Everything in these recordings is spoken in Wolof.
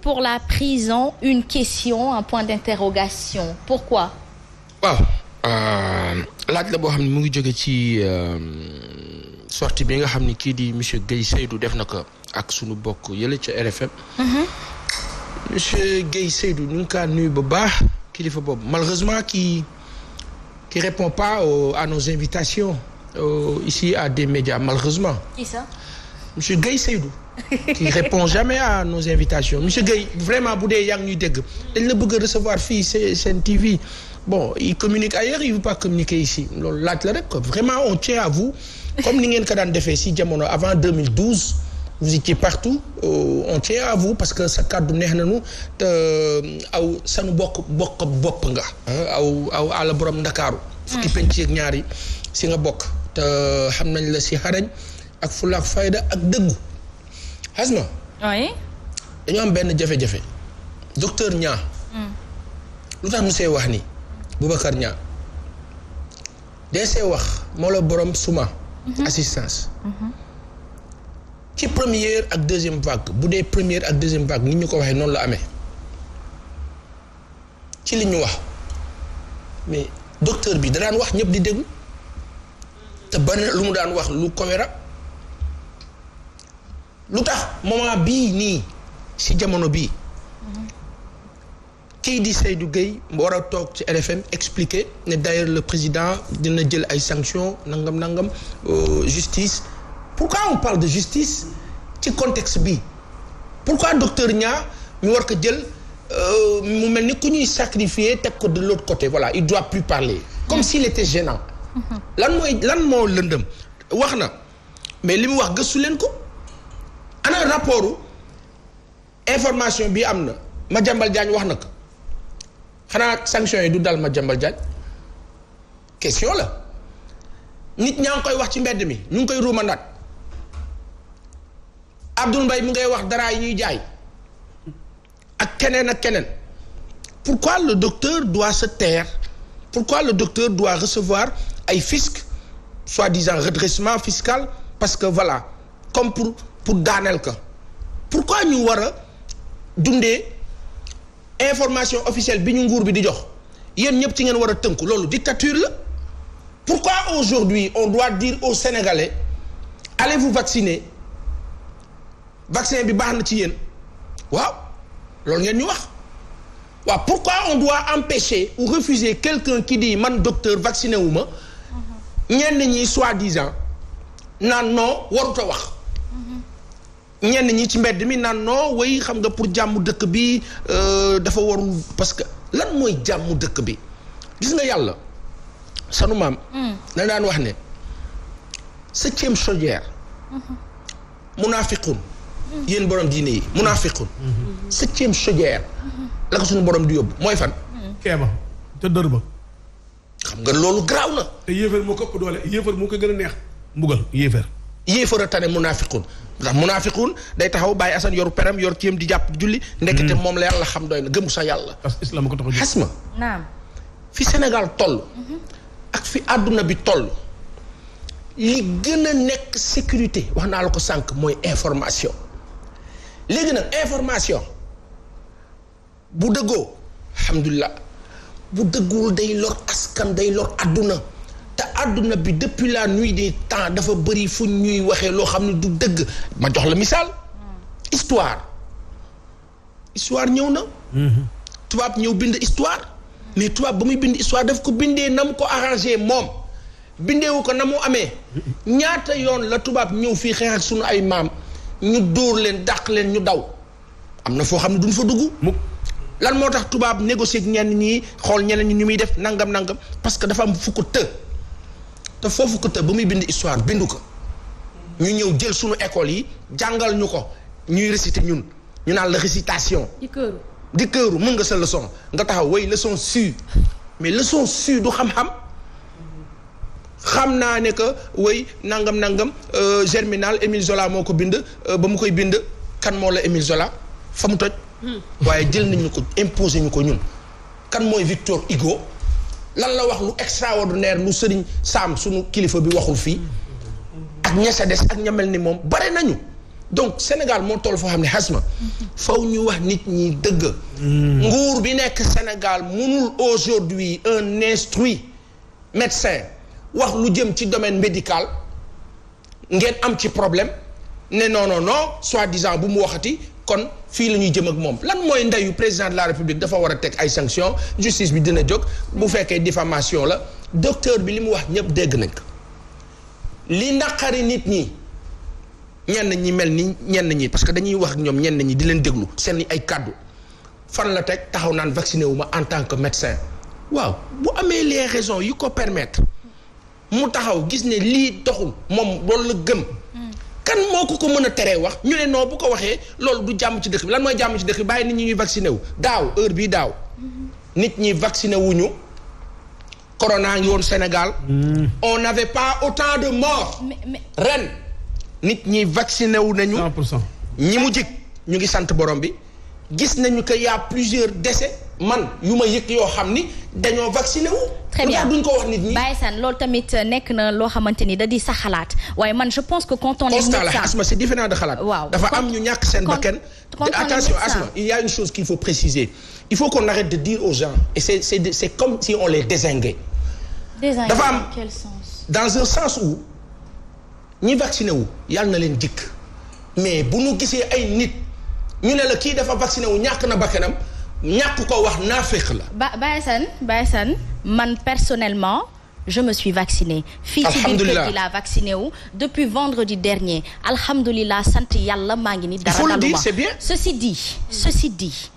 pour la prison une question, un point d'interrogation. Pourquoi? waaw laaj la boo xam ne mu ngi jóge ci sortie bi nga xam ni kii di monsieur Guèye Seydou def na ko ak sunu bokk yële ca RFM. monsieur Guèye Seydou ñu ngi kaa nuyu ba baax kilifa boobu malheureusement qui répond pas à nos invitations ici à des médias malheureusement. Qui ça? monsieur Guèye Seydou. qui répond jamais à nos invitations monsieur Guèye vraiment bu dee yaa ngi ñuy dégg dañ la bëgg a recevoir fii Sen TV bon il communique ailleurs il veut pas communiquer ici loolu laaj la rek quoi vraiment on tient à vous comme ni ngeen ko daan defee si jamono avant 2012 vous étiez partout on tient à vous parce que sa kàddu neex nañu te aw sanu bopp nga aw àlla borom Ndakaaru fukki penc ak ñaar yi si nga bokk te xam nañ la si xarañ ak fulla ak fayda ak dëggu Asma. oui. dañoo am benn jafe-jafe docteur Niang. lu tax mu see wax ni Boubacar Niang dee see wax moo la borom suma. assistance. ci première ak deuxième vague bu dee première ak deuxième vague ni ñu ko waxee noonu la amee ci li ñu wax mais docteur bi da daan wax ñëpp di déglu te bari lu mu daan wax lu cohérent lu tax moment bii nii ci jamono bii kii di Seydou Guèye war a toog ci RFM expliquer ne d'ailleurs le président dina jël ay sanctions nangam justice pourquoi on parle de justice ci contexte bi pourquoi docteur Niang ñu war ko jël mu mel ni ku ñuy sacrifier teg ko de l'autre côté voilà il doit plus parler comme s'il était gênant lan moo lëndëm wax na mais li mu wax gëstu leen ko ana rapport information bi am na Madiambal Diagne wax na ko xanaa sanction yi du dal Madiambal Diagne question la nit ñaa ngi koy wax ci mbedd mi ñu ngi koy ruumandaat Abdoul Mbaye mi ngay wax dara yi ñuy jaay ak keneen pourquoi le docteur doit se taire pourquoi le docteur doit recevoir ay fisc soi-disant redressement fiscal parce que voilà comme pour daaneel ko pourquoi ñu war a dundee information officielle bi ñu nguur bi di jox yéen ñëpp ci ngeen war a tënku loolu dictature la pourquoi aujourd'hui on doit dire aux Sénégalais allez vous vacciner vaccin bi baax na ci yéen waaw loolu ngeen ñu wax waaw pourquoi on doit empêcher ou refuser quelqu'un qui dit man docteur vacciné wu ma ñenn ñi soi-disant naan non warut a wax ñenn ñi ci mbedd mi naan non way xam nga pour jàmm dëkk bi dafa warul parce que lan mooy jàmm dëkk bi gis nga yàlla sanu maam na daan wax ne 7e chaudière munafiqun yéen borom diine yi munafiqun 7e chaudière la ko suñu borom di yóbbu mooy fan keeba te dër ba xam nga loolu garaaw na te yéefar moo ko ëpp doole yéefar moo ko gën a neex mbugal yéefar a tane munafiqun ndax munafiqun day taxaw bàyyi asan yoru perem yor ciyam di jàpp julli ndekete moom la yàlla xam doy na gëmu sa yàlla parce que islam ko tax a xasma naam fi Sénégal toll ak fi àdduna bi toll li gën a nekk sécurité wax naa la ko sànq mooy information léegi nag information bu dëggoo alhamdulilah bu dëgguwul day lor askan day lor àdduna te àdduna bi depuis la nuit des temps dafa bëri fu ñuy waxee loo xam ne du dëgg ma jox la misaal histoire ñëw na tubaab ñëw bind histoire mais tubaab ba muy bind histoire daf ko bindee na mu ko arrangé moom bindeewu ko na mu amee ñaata yoon la tubaab ñëw fii xeex ak sunu ay maam ñu dóor leen dàq leen ñu daw am na foo xam ne duñ fa dugg lan moo tax tubaab négocier ak ñenn ñi xool ñeneen ñi ñu muy def nangam parce que dafa am fu ko te foofu ko ba muy bind histoire bindu ko ñu ñëw jël sunu école yi jàngal ñu ko ñuy réciter ñun ñu naan la récitation di këru mën nga sa leçon nga taxaw way leçon su mais leçon su du xam-xam xam naa ne que way nangam Germinal Émile Zola moo ko bind ba mu koy bind kan moo la Émile Zola fa mu toj waaye jël nañu ko imposé ñu ko ñun kan mooy Victor Hugo lan la wax lu extraordinaire lu Sëriñ Saam sunu kilifa bi waxul fii ak ña sa des ak ña mel ni moom bare nañu donc Sénégal moo toll foo xam ne xasma faw ñu wax nit ñi dëgg. nguur bi nekk Sénégal mënul aujourd'hui un instruit médecin wax lu jëm ci domaine médical ngeen am ci problème ne non soi-disant bu mu waxati kon fii la ñuy jëm ak moom lan mooy ndeyu président de la République dafa war a teg ay sanctions justice bi dina jóg bu fekkee diffamation la docteur bi li mu wax ñëpp dégg nañ ko li naqari nit ñi ñenn ñi mel ni ñenn ñi parce que dañuy wax ak ñoom ñenn ñi di leen déglu seen ay kàddu fan la teg taxaw naan vacciné wu ma en tant que médecin waaw bu amee les raisons yu ko permettre mu taxaw gis ne lii doxul moom loolu la gëm. kan moo ko mën a teree wax ñu ne non bu ko waxee loolu du jàmm ci dëkk bi lan mooy jàmm ci dëkk bi bàyyi nit ñi ñuy vacciné wu daaw heure bii daaw nit ñi vacciné wuñu corona ngi woon Sénégal. On n'avait pas autant de morts. ren nit ñi vacciné wu nañu. 100%. ñi mu jik ñu ngi sant borom bi gis nañu que y a plusieurs décès man yu ma yëg yoo xam ni dañoo vacciné wu. très bien duñ ko wax nit ñi. Baye Sane loolu tamit nekk na loo xamante ni da di sa xalaat waaye man je pense que quand on est médecin Asma c'est différent de xalaat. waaw dafa am ñu ñàkk seen bakkan. attention Asma il y a une chose qu'il faut préciser il faut qu'on arrête de dire aux gens et c'est comme si on les dézinguait. dafa am quel sens? dans un sens où ñi vacciné wu yàlla na leen dikk mais bu ñu gisee ay nit ñu ne la kii dafa vacciné wu ñàkk na bakkanam ñàkk ko wax naafeq la. Baye Sane man personnellement je me suis vaccinée. fii ci biir kër gi laa vacciné wu depuis vendredi dernier alhamdulilah sant yàlla maa ngi ni dara daluma. Il faut le dire, c'est bien. Ceci dit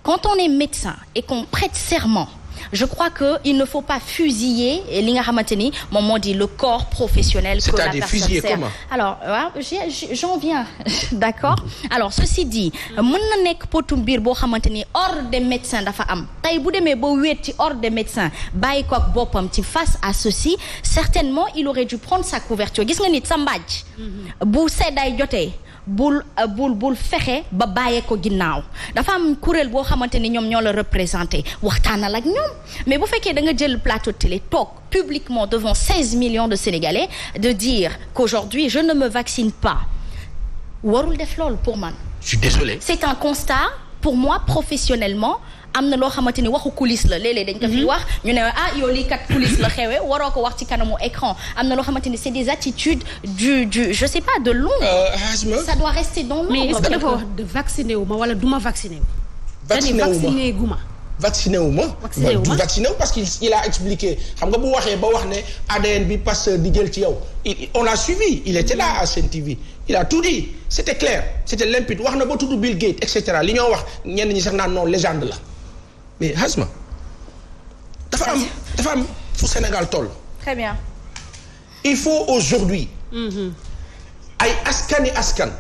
quand on est médecin et qu'on prête serment je crois que il ne faut pas fusiller li nga xamante ni moom moo di le corps professionnel. que la personne sert. Fusiller comment? alors waaw j'en viens d'accord alors ceci dit mën na nekk potum biir boo xamante ni ordre des médecins dafa am tey bu demee ba wéet ci ordre des médecins bàyyi ko ak boppam ci face à ceci certainement il aurait dû prendre sa couverture gis nga nit sa mbaaj bu seddaay jotee bul fexe ba bàyyee ko ginnaaw dafa am kuréel boo xamante ni ñoom ñoo la représenté waxtaanal ak ñoom mais bu fekkee da nga jël plateau de télé toog publiquement devant 16 millions de Sénégalais de dire qu'aujourd'hui je ne me vaccine pas warul def loolu pour man. Je suis désolé. C'est un constat pour moi professionnellement am na loo xamante ni waxu coulisse la léeg-léeg dañ ko fi wax ñu ne yow lii kat coulisse la xewee waroo ko wax ci kanamu écran am na loo xamante ni c'est des attitudes du je sais pas de l'ombre. Ça doit rester dans l'ombre. mais est-ce que dafa wax de vacciné wu ma wala du ma vacciné wu. vacciné wu ma vacciné wu ma. du vacciné wu parce qu'il a expliqué xam nga bu waxee ba wax ne ADN bi Pasteur di jël ci yow on l'a suivi il était là à Sen TV il a tout dit c'était clair c'était limpide wax na ba tudd Bill Gates et cetera li ñoo wax ñenn ñi sax naan non légende la mais Hasma dafa am fu Sénégal toll. Très bien. Il faut aujourd'hui ay askan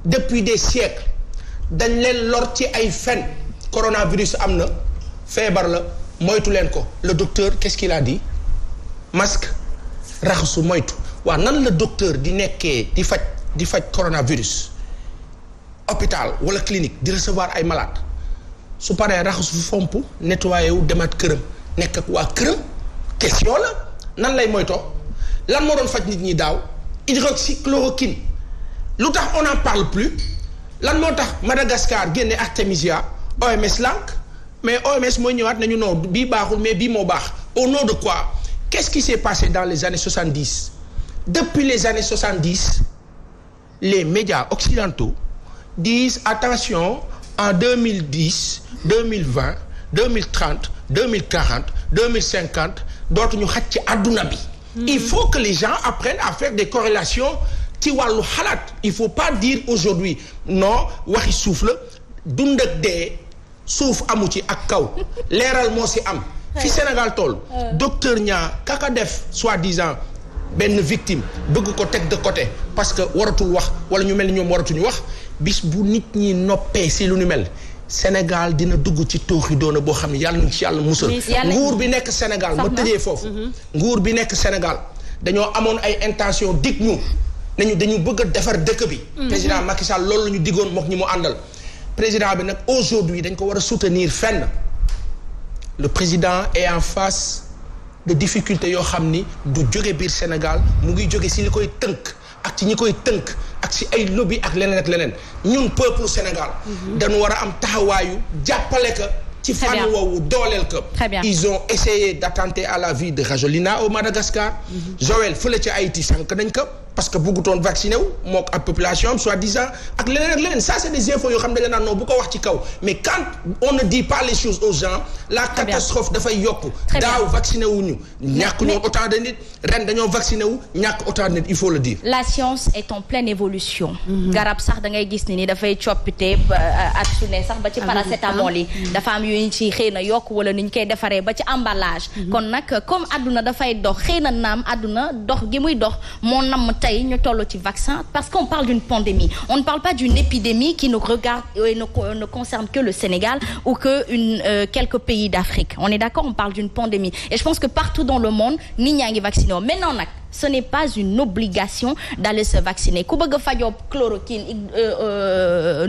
depuis des siècles dañ leen lor ci ay fen coronavirus am na feebar la moytu leen ko le docteur qu'est-ce qu'il a dit masque raxasu moytu waaw nan la docteur di nekkee di faj coronavirus hôpital wala clinique di recevoir ay malades su paree raxasu fomp nettoyé wu demaat këram nekk ak waa këram question la nan lay moytoo lan moo doon faj nit ñi daaw hydroxychloroquine lu tax on n'en parle plus lan moo tax Madagascar génne artémisia OMS lànk mais OMS mooy ñëwaat nañu non bii baaxul mais bii moo baax au nom de quoi qu'est-ce qui s'est passé dans les années 70 depuis les années 70 les médias occidentaux disent attention en 2010 2020 2030 2040 2050 dootuñu xaj ci àdduna bi. Il faut que les gens apprennent à faire des corrélations ci wàllu xalaat il faut pas dire aujourd'hui non waxi suuf la dund ak dee suuf amu ci ak kaw leeral moo si am. fi Sénégal toll. docteur Niang kaka def soi-disant benn victime bëgg ko teg de côté parce que waratul wax wala ñu mel ni ñoom waratuñu wax bis bu nit ñi noppee si lu ñu mel. Sénégal dina dugg ci tooxi doona boo xam ne yàlla na ci yàlla musal nguur bi nekk Sénégal ma tëjee foofu nguur bi nekk Sénégal dañoo amoon ay intention dig ñu nañu dañu bëgg a defar dëkk bi président Macky Sall loolu la ñu diggoon mook ñi mu àndal président bi nag aujourd'hui dañ ko war a soutenir fenn le président est en face de difficultés yoo xam ni du jóge biir Sénégal mu ngi jóge si li koy tënk ak ci ñi koy tënk ak ci ay lobby ak leneen ak leneen ñun peuple Sénégal dañu war a am taxawaayu jàppale ka ci fànn woowu dooleel ko ils ont essayé d'attenter à la vie de Rajolina au Madagascar Joël fële ci Haïti sànq nañ ko parce que bëggutoon vacciné wu mook ak population am soi-disant ak leneen ak leneen ça c'est des infos yoo xam ne da nga naan non bu ko wax ci kaw mais quand on ne dit pas les choses aux gens la catastrophe dafay yokku daaw vacciné wu ñu ñàkk ñoo autant de nit ren dañoo vacciné wu ñàkk autant de nit il faut le dire la science est en pleine évolution garab sax da ngay gis ni dafay coppite at su ne sax ba ci paracétamol yi dafa am yu ñu ci xëy na yokk wala ni ñu koy defaree ba ci emballage kon nag comme àdduna dafay dox xëy na naam àdduna dox gi muy dox moo nam tey ñu toll ci vaccin parce qu'on parle d'une pandémie on ne parle pas d'une épidémie qui nous regarde et ne concerne que le Sénégal ou que quelques pays d'Afrique on est d'accord on parle d'une pandémie et je pense que partout dans le monde nit ñaa ngi vacciné maintenant nag ce n'est pas une obligation d'aller se vacciner ku bëgg a fajoo chloroquine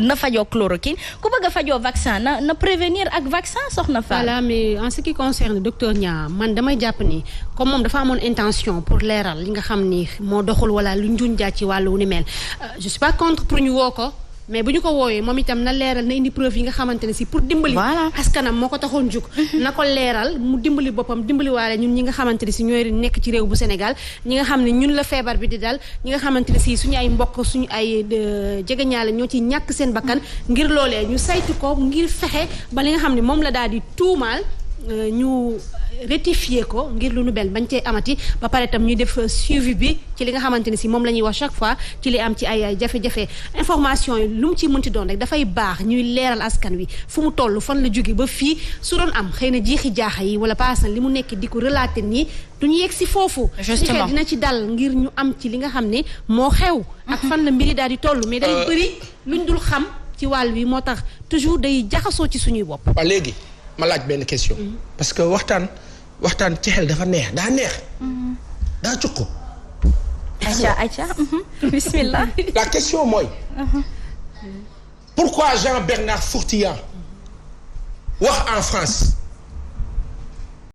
na fajoo chloroquine ku bëgg a fajoo vaccin na prévenir ak vaccin soxna Fall. Voilà mais en ce qui concerne docteur Niang man damay jàpp ni comme moom dafa amoon intention pour leeral li nga xam ni moo doxul wala lu njuñ jaar ci wàllu wu ni mel je suis pas contre pour ñu woo ko mais bu ñu ko wooyee moom itam na leeral na indi preuve yi nga xamante ne si pour dimbali askanam moo ko taxoon jug na ko leeral mu dimbali boppam dimbali waale ñun ñi nga xamante ne si ñooy nekk ci réew bu Sénégal ñi nga xam ne ñun la feebar bi di dal ñi nga xamante ne si suñu ay mbokk suñu ay jegeñaale ñoo ci ñàkk seen bakkan ngir loolee ñu saytu ko ngir fexe ba li nga xam ne moom la daal di tuumaal ñu rectifier ko ngir lu nu bel bañ cee amati ba pare tam ñuy def suivi bi ci li nga xamante ne si moom la ñuy wax chaque fois ci li am ci ay jafe-jafe information yi lu mu ci mënti doon rek dafay baax ñuy leeral askan wi fu mu toll fan la jóge ba fii su doon am xëy na jiixi jaaxa yi wala paasan li mu nekk di ko relater nii du ñu yegg si foofu justement dina ci dal ngir ñu am ci li nga xam ne moo xew ak fan la mbiri daal di toll mais day bëri luñ dul xam ci wàll wi moo tax toujours day jaxasoo ci suñuy bopp waaw léegi ma laaj benn question parce que waxtaan ci xel dafa neex daa neex daa cuq Aïcha bismillah la question mooy pourquoi Jean-Bernard Fourtillant wax en France